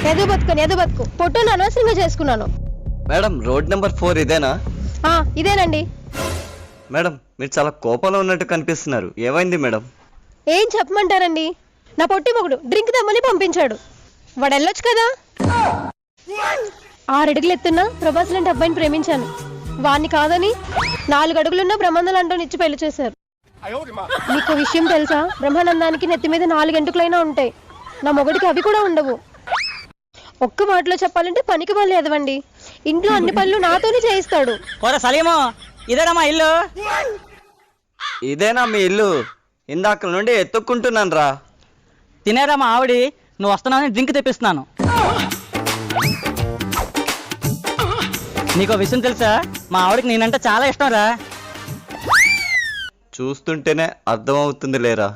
ఎదు బతుకు పొట్టును అనవసరంగా చేసుకున్నాను. మేడం రోడ్ నెంబర్ 4 ఇదేనా? ఇదేనండి. మేడం మీరు చాలా కోపంలో ఉన్నట్టు కనిపిస్తున్నారు, ఏమైంది మేడం? ఏం చెప్పమంటారండి, నా పొట్టి మొగుడు డ్రింక్ తెమ్మని పంపించాడు. వాడు వెళ్ళొచ్చు కదా. 6 అడుగులు ఎత్తున్నా ప్రభాస్ లాంటి అబ్బాయిని ప్రేమించాను. వాడిని కాదని 4 అడుగులున్న బ్రహ్మానందం అంటూ ఇచ్చి పెళ్లి చేశారు. మీకు విషయం తెలుసా, బ్రహ్మానందానికి నెత్తి మీద 4 గంటలైనా ఉంటాయి, నా మొగుడికి అవి కూడా ఉండవు. ఒక్క మాటలో చెప్పాలంటే పనికి పనులు ఎదవండి. ఇంట్లో అన్ని పనులు నాతోనే చేయిస్తాడు. ఇదేనా మా ఇల్లు? ఇదేనా మీ ఇల్లు? ఇందాక నుండి ఎత్తుక్కుంటున్నాను రా. తినేరా మా ఆవిడి, నువ్వు వస్తున్నావని డ్రింక్ తెప్పిస్తున్నాను. నీకో విషయం తెలుసా, మా ఆవిడకి నేనంటే చాలా ఇష్టం రా. చూస్తుంటేనే అర్థమవుతుంది లేరా.